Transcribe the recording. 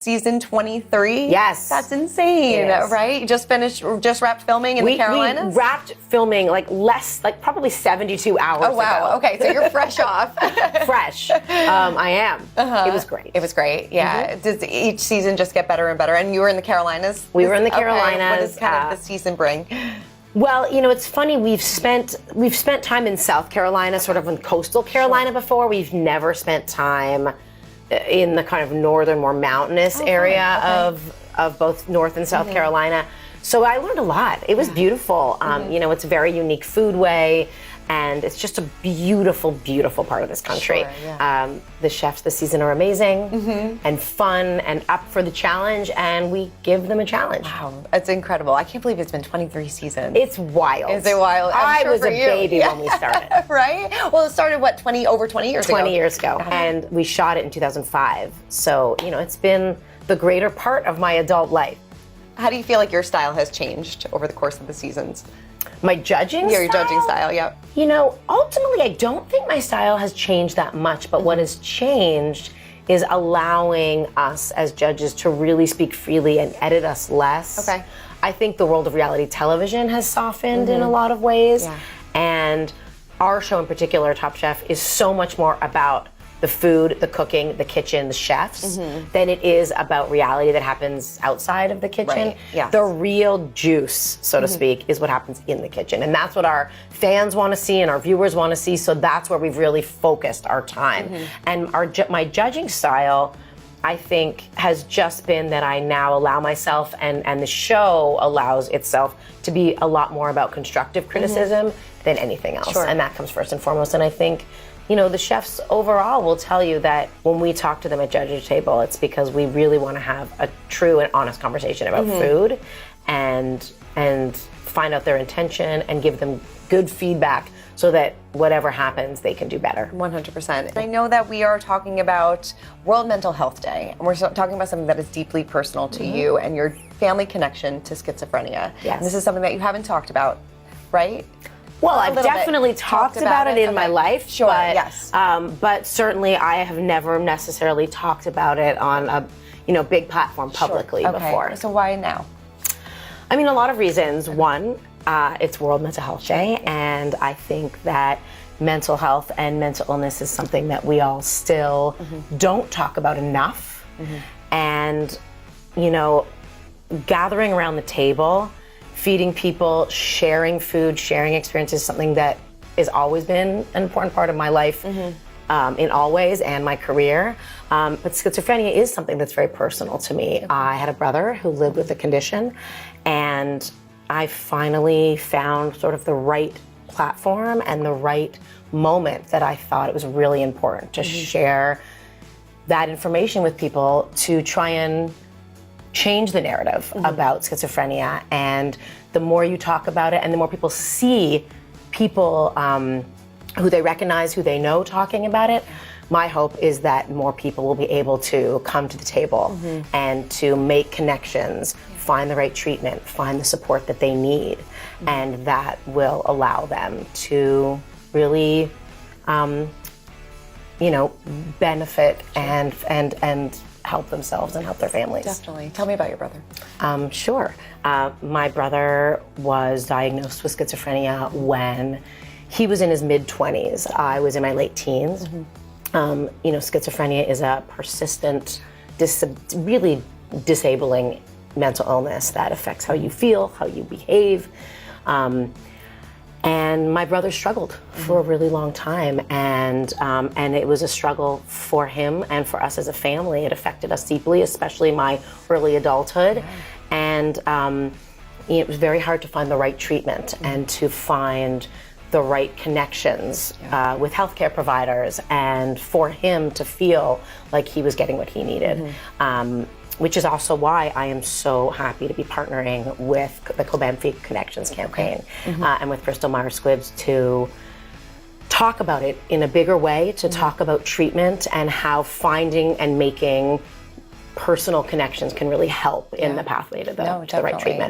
Season 23? Yes. That's insane, right? You just wrapped filming in the Carolinas? We wrapped filming probably 72 hours Oh, wow. ago. Okay, so you're fresh off. Fresh. I am. It was great. It was great, yeah. Does each season just get better and better? And you were in the Carolinas? We were in the Carolinas. What does kind of the season bring? Well, it's funny. We've spent time in South Carolina, sort of in coastal Carolina before. We've never spent time in the kind of northern, more mountainous area of both North and South Carolina. So I learned a lot. It was beautiful. It's a very unique foodway, and it's just a beautiful, beautiful part of this country. Sure, yeah. The chefs this season are amazing and fun and up for the challenge, and we give them a challenge. Wow, it's incredible. I can't believe it's been 23 seasons. It's wild. Is it wild? I was a baby when we started. Right? Well, it started, over 20 years ago? 20 years ago. And we shot it in 2005. So, it's been the greater part of my adult life. How do you feel like your style has changed over the course of the seasons? My judging style? Yeah, your judging style, yeah. Ultimately, I don't think my style has changed that much, but what has changed is allowing us as judges to really speak freely and edit us less. Okay. I think the world of reality television has softened in a lot of ways, and our show in particular, Top Chef, is so much more about the food, the cooking, the kitchen, the chefs, than it is about reality that happens outside of the kitchen. Right. Yes. The real juice, so to speak, is what happens in the kitchen. And that's what our fans want to see and our viewers want to see, so that's where we've really focused our time. And my judging style, I think, has just been that I now allow myself, and the show allows itself to be a lot more about constructive criticism than anything else. Sure. And that comes first and foremost. And I think the chefs overall will tell you that when we talk to them at judges table, it's because we really want to have a true and honest conversation about food and find out their intention and give them good feedback so that whatever happens, they can do better. 100%. I know that we are talking about World Mental Health Day, and we're talking about something that is deeply personal to you and your family connection to schizophrenia. Yes. And this is something that you haven't talked about, right? Well, I've definitely talked about it in my life. Sure, but, yes. But certainly I have never necessarily talked about it on a big platform publicly before. So why now? I mean, a lot of reasons. One, it's World Mental Health Day, and I think that mental health and mental illness is something that we all still don't talk about enough. And, gathering around the table, feeding people, sharing food, sharing experiences, something that has always been an important part of my life in all ways and my career. But schizophrenia is something that's very personal to me. I had a brother who lived with the condition, and I finally found sort of the right platform and the right moment that I thought it was really important to share that information with people to try and change the narrative about schizophrenia. And the more you talk about it and the more people see people who they recognize, who they know talking about it, my hope is that more people will be able to come to the table and to make connections, find the right treatment, find the support that they need, and that will allow them to really benefit and help themselves and help their families. Definitely. Tell me about your brother. Sure. My brother was diagnosed with schizophrenia when he was in his mid-20s. I was in my late teens. Schizophrenia is a persistent, really disabling mental illness that affects how you feel, how you behave. And my brother struggled for a really long time, and it was a struggle for him and for us as a family. It affected us deeply, especially my early adulthood. And it was very hard to find the right treatment and to find the right connections with healthcare providers, and for him to feel like he was getting what he needed. Which is also why I am so happy to be partnering with the Cobenfy Connections campaign and with Bristol Myers Squibb to talk about it in a bigger way, to talk about treatment and how finding and making personal connections can really help in the pathway to the right treatment.